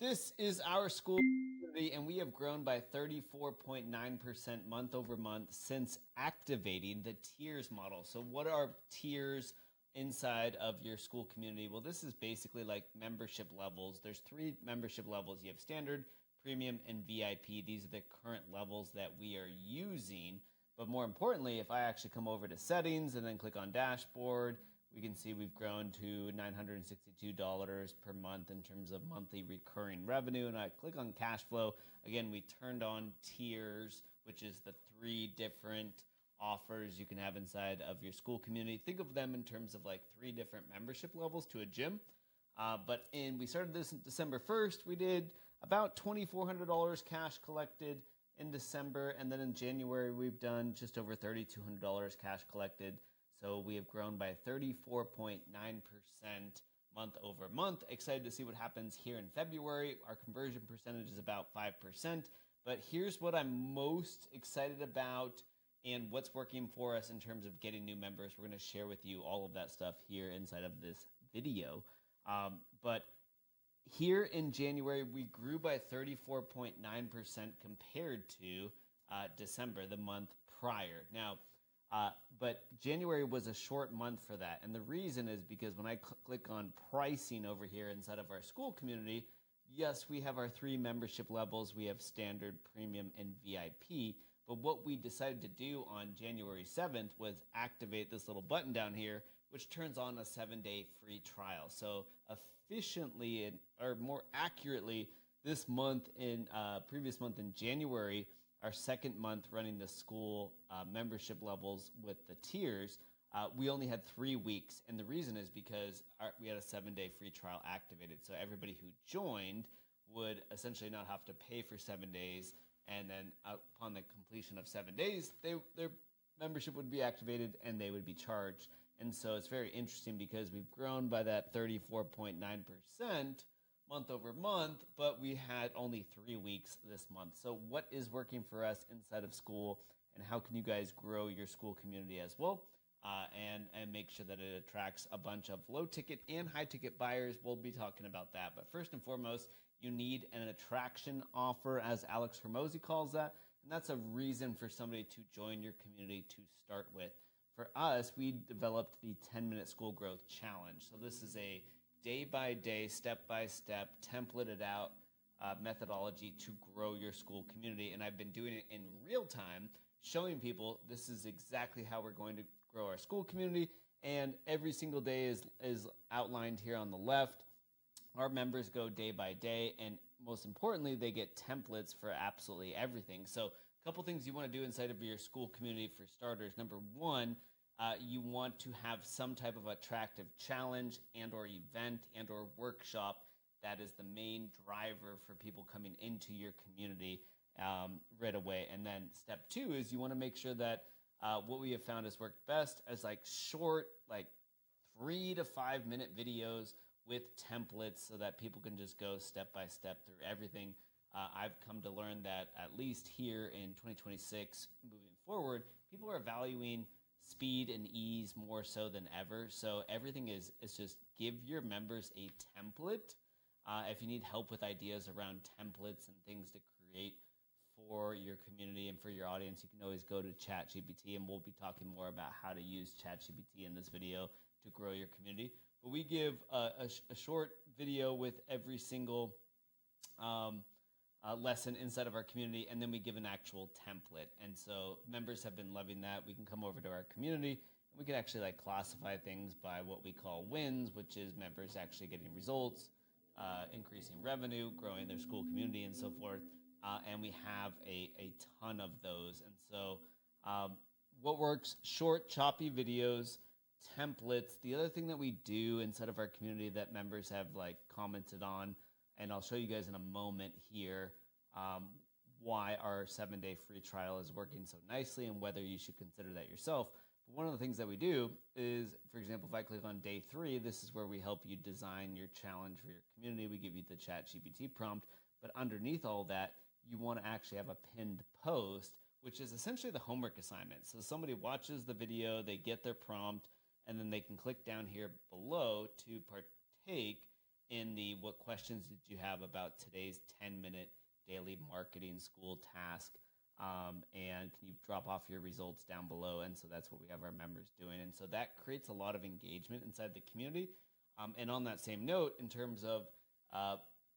This is our school community, and we have grown by 34.9% month over month since activating the tiers model. So, what are tiers inside of your school community? Well, this is basically like membership levels. There's three membership levels. You have standard, premium, and VIP. These are the current levels that we are using. But more importantly, if I actually come over to settings and then click on dashboard, we can see we've grown to $962 per month in terms of monthly recurring revenue. And I click on cash flow. Again, we turned on tiers, which is the three different offers you can have inside of your school community. Think of them in terms of like three different membership levels to a gym. We started this December 1st. We did about $2,400 cash collected in December. And then in January, we've done just over $3,200 cash collected. So we have grown by 34.9% month over month. Excited to see what happens here in February. Our conversion percentage is about 5%. But here's what I'm most excited about and what's working for us in terms of getting new members. We're going to share with you all of that stuff here inside of this video. But here in January, we grew by 34.9% compared to December, the month prior. Now, but January was a short month for that. And the reason is because when I click on pricing over here inside of our school community, yes, we have our three membership levels. We have standard, premium, and VIP. But what we decided to do on January 7th was activate this little button down here, which turns on a 7-day free trial. So efficiently, or more accurately, this month in previous month in January, our second month running the school membership levels with the tiers, we only had 3 weeks. And the reason is because we had a 7-day free trial activated. So everybody who joined would essentially not have to pay for 7 days. And then upon the completion of 7 days, their membership would be activated and they would be charged. And so it's very interesting because we've grown by that 34.9% month over month, but we had only 3 weeks this month. So what is working for us inside of school, and how can you guys grow your school community as well, and make sure that it attracts a bunch of low ticket and high ticket buyers? We'll be talking about that. But first and foremost, you need an attraction offer, as Alex Hermosi calls that. And that's a reason for somebody to join your community to start with. For us, we developed the 10-minute school growth challenge. So this is a day-by-day, step-by-step, templated out methodology to grow your school community. And I've been doing it in real time, showing people this is exactly how we're going to grow our school community. And every single day is outlined here on the left. Our members go day by day, and most importantly, they get templates for absolutely everything. So a couple things you want to do inside of your school community for starters. Number one, you want to have some type of attractive challenge and or event and or workshop that is the main driver for people coming into your community right away. And then step two is you want to make sure that what we have found has worked best as like short, like 3 to 5 minute videos with templates so that people can just go step by step through everything. I've come to learn that at least here in 2026, moving forward, people are valuing speed and ease more so than ever. So everything is just give your members a template. If you need help with ideas around templates and things to create for your community and for your audience, you can always go to ChatGPT, and we'll be talking more about how to use ChatGPT in this video to grow your community. But we give a short video with every single lesson inside of our community, and then we give an actual template. And so members have been loving that. We can come over to our community, and we can actually like classify things by what we call wins, which is members actually getting results, increasing revenue, growing their school community, and so forth. And we have a ton of those. And so what works? Short, choppy videos, templates. The other thing that we do inside of our community that members have like commented on, and I'll show you guys in a moment here why our 7-day free trial is working so nicely and whether you should consider that yourself. But one of the things that we do is, for example, if I click on day 3, this is where we help you design your challenge for your community. We give you the ChatGPT prompt, but underneath all that, you want to actually have a pinned post, which is essentially the homework assignment. So somebody watches the video, they get their prompt, and then they can click down here below to partake in the what questions did you have about today's 10-minute daily marketing school task, and can you drop off your results down below? And so that's what we have our members doing. And so that creates a lot of engagement inside the community. And on that same note, in terms of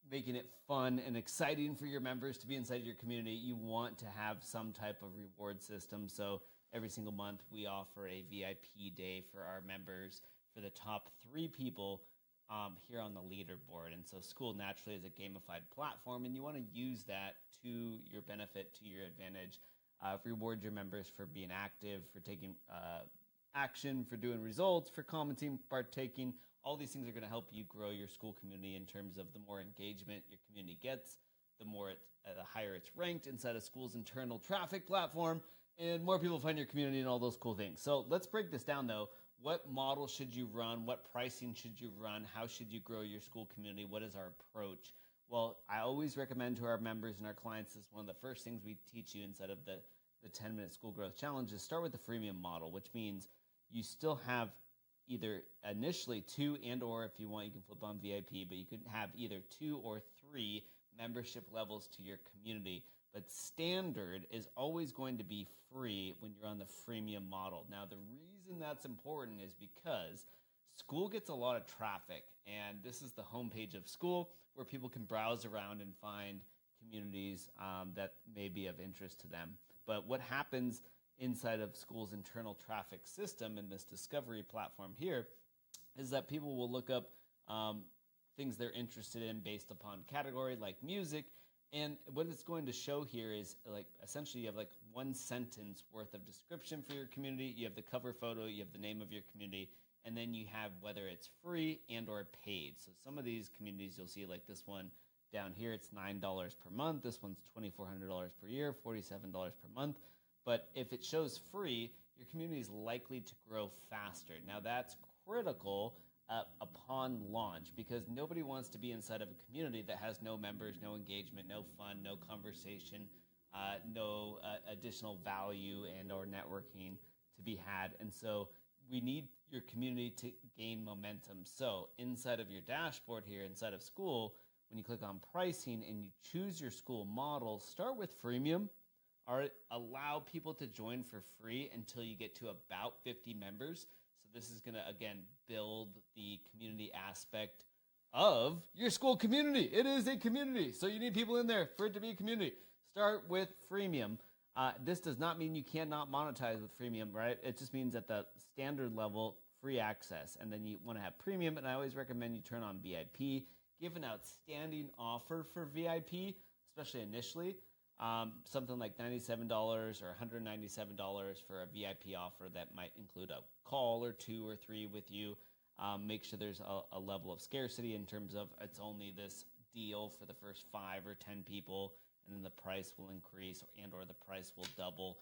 making it fun and exciting for your members to be inside your community, you want to have some type of reward system. So every single month we offer a VIP day for our members for the top 3 people here on the leaderboard. And so Skool naturally is a gamified platform, and you want to use that to your benefit, to your advantage. Reward your members for being active, for taking action, for doing results, for commenting, partaking. All these things are going to help you grow your Skool community in terms of the more engagement your community gets, the higher it's ranked inside of Skool's internal traffic platform, and more people find your community and all those cool things. So let's break this down though. What model should you run? What pricing should you run? How should you grow your Skool community? What is our approach? Well, I always recommend to our members and our clients, this is one of the first things we teach you inside of the 10-minute Skool Growth Challenge, is start with the freemium model, which means you still have either initially 2 and or if you want, you can flip on VIP, but you could have either 2 or 3 membership levels to your community. But standard is always going to be free when you're on the freemium model. Now, the reason that's important is because Skool gets a lot of traffic, and this is the homepage of Skool where people can browse around and find communities that may be of interest to them. But what happens inside of Skool's internal traffic system in this discovery platform here is that people will look up things they're interested in based upon category, like music. And what it's going to show here is like essentially you have like 1 sentence worth of description for your community. You have the cover photo, you have the name of your community, and then you have whether it's free and or paid. So some of these communities you'll see, like this one down here, it's $9 per month. This one's $2,400 per year, $47 per month. But if it shows free, your community is likely to grow faster. Now that's critical upon launch, because nobody wants to be inside of a community that has no members, no engagement, no fun, no conversation, no additional value and or networking to be had. And so we need your community to gain momentum. So inside of your dashboard here, inside of Skool, when you click on pricing and you choose your Skool model, start with freemium. Allow people to join for free until you get to about 50 members. So this is going to, again, build the community aspect of your Skool community. It is a community, so you need people in there for it to be a community. Start with freemium. This does not mean you cannot monetize with freemium, right? It just means at the standard level, free access. And then you want to have premium, and I always recommend you turn on VIP. Give an outstanding offer for VIP, especially initially. Something like $97 or $197 for a VIP offer that might include a call or 2 or 3 with you. Make sure there's a level of scarcity in terms of it's only this deal for the first 5 or 10 people, and then the price will increase and or the price will double.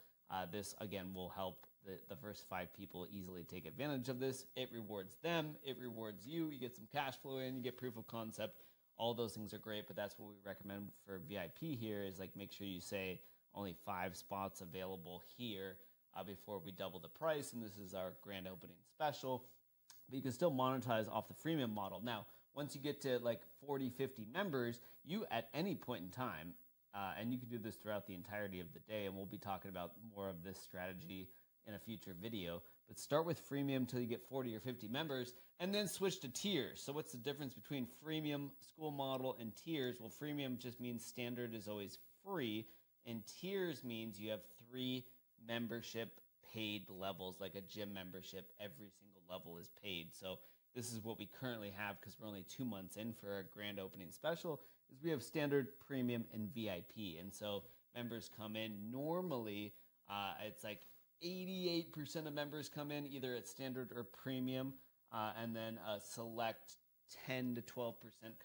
This, again, will help the first 5 people easily take advantage of this. It rewards them. It rewards you. You get some cash flow in. You get proof of concept. All those things are great, but that's what we recommend for VIP here is like make sure you say only 5 spots available here before we double the price, and this is our grand opening special. But you can still monetize off the freemium model. Now, once you get to like 40, 50 members, you at any point in time, and you can do this throughout the entirety of the day, and we'll be talking about more of this strategy in a future video, but start with freemium until you get 40 or 50 members, and then switch to tiers. So what's the difference between freemium, Skool model, and tiers? Well, freemium just means standard is always free, and tiers means you have 3 membership paid levels, like a gym membership. Every single level is paid. So this is what we currently have, because we're only 2 months in for our grand opening special, is we have standard, premium, and VIP. And so members come in. Normally, it's like 88% of members come in either at standard or premium, and then a select 10 to 12%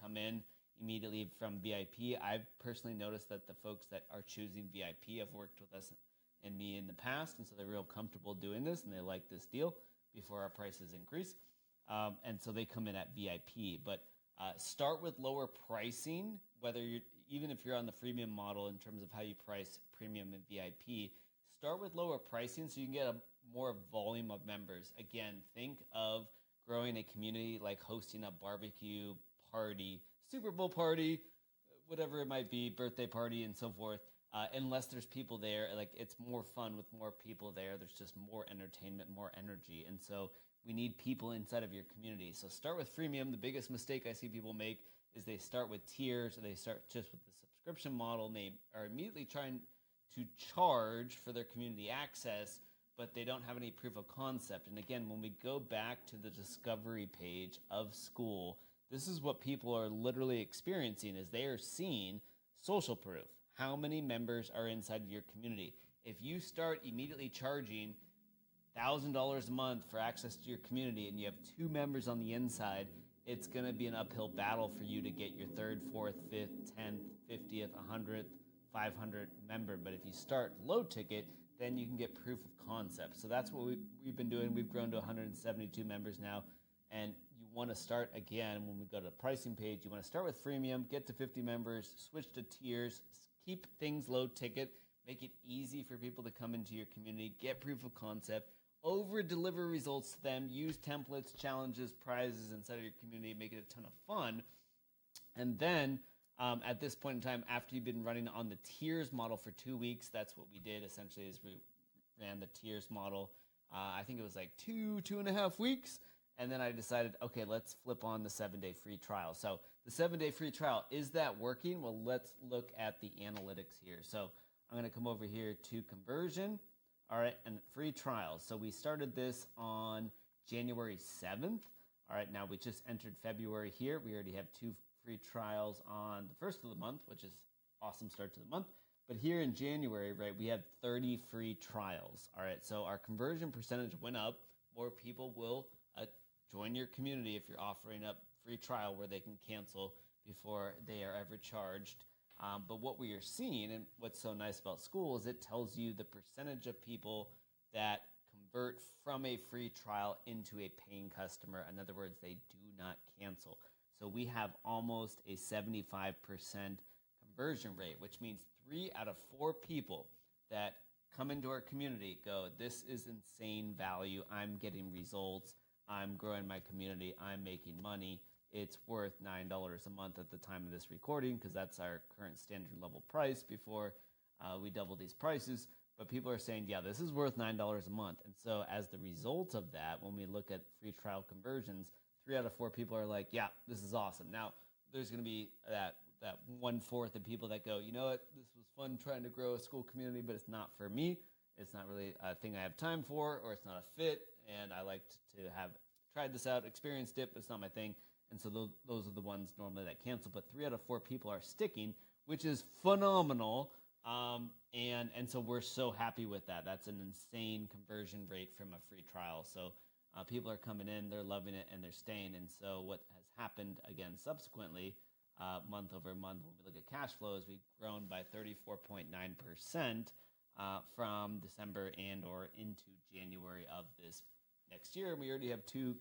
come in immediately from VIP. I've personally noticed that the folks that are choosing VIP have worked with us and me in the past, and so they're real comfortable doing this, and they like this deal before our prices increase. And so they come in at VIP. But start with lower pricing, even if you're on the freemium model in terms of how you price premium and VIP. Start with lower pricing so you can get a more volume of members. Again, think of growing a community like hosting a barbecue party, Super Bowl party, whatever it might be, birthday party and so forth, unless there's people there. Like, it's more fun with more people there. There's just more entertainment, more energy. And so we need people inside of your community. So start with freemium. The biggest mistake I see people make is they start with tiers, or they start just with the subscription model, and they are immediately trying to charge for their community access, but they don't have any proof of concept. And again, when we go back to the discovery page of Skool, this is what people are literally experiencing, is they are seeing social proof. How many members are inside of your community? If you start immediately charging $1,000 a month for access to your community and you have 2 members on the inside, it's going to be an uphill battle for you to get your 3rd, 4th, 5th, 10th, 50th, 100th, 500 member. But if you start low ticket, then you can get proof of concept. So that's what we've been doing. We've grown to 172 members now. And you want to start, again, when we go to the pricing page, you want to start with freemium, get to 50 members, switch to tiers, keep things low ticket, make it easy for people to come into your community, get proof of concept, over-deliver results to them, use templates, challenges, prizes inside of your community, make it a ton of fun. And then at this point in time, after you've been running on the tiers model for 2 weeks, that's what we did essentially, is we ran the tiers model. I think it was like 2.5 weeks. And then I decided, okay, let's flip on the 7-day free trial. So the 7-day free trial, is that working? Well, let's look at the analytics here. So I'm going to come over here to conversion. All right, and free trials. So we started this on January 7th. All right, now we just entered February here. We already have 2 free trials on the first of the month, which is awesome start to the month. But here in January, right, we have 30 free trials. All right, so our conversion percentage went up. More people will join your community if you're offering up free trial where they can cancel before they are ever charged. But what we are seeing, and what's so nice about Skool, is it tells you the percentage of people that convert from a free trial into a paying customer. In other words, they do not cancel. So we have almost a 75% conversion rate, which means 3 out of 4 people that come into our community go, this is insane value. I'm getting results. I'm growing my community. I'm making money. It's worth $9 a month at the time of this recording, because that's our current standard level price before we double these prices. But people are saying, yeah, this is worth $9 a month. And so as the result of that, when we look at free trial conversions, 3 out of 4 people are like, yeah, this is awesome. Now, there's going to be that 1/4 of people that go, you know what, this was fun trying to grow a Skool community, but it's not for me. It's not really a thing I have time for, or it's not a fit, and I like to have tried this out, experienced it, but it's not my thing. And so those are the ones normally that cancel. But 3 out of 4 people are sticking, which is phenomenal. And so we're so happy with that. That's an insane conversion rate from a free trial. So people are coming in, they're loving it, and they're staying. And so what has happened, again, subsequently, month over month, when we look at cash flows, we've grown by 34.9% from December and or into January of this next year. We already have 2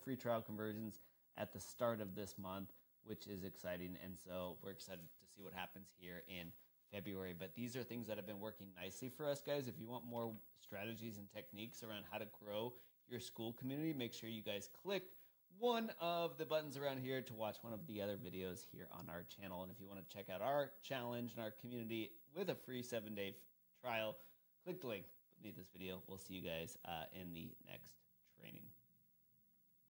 free trial conversions at the start of this month, which is exciting. And so we're excited to see what happens here in February. But these are things that have been working nicely for us, guys. If you want more strategies and techniques around how to grow your Skool community, make sure you guys click one of the buttons around here to watch one of the other videos here on our channel. And if you want to check out our challenge and our community with a free 7-day trial, click the link beneath this video. We'll see you guys in the next training.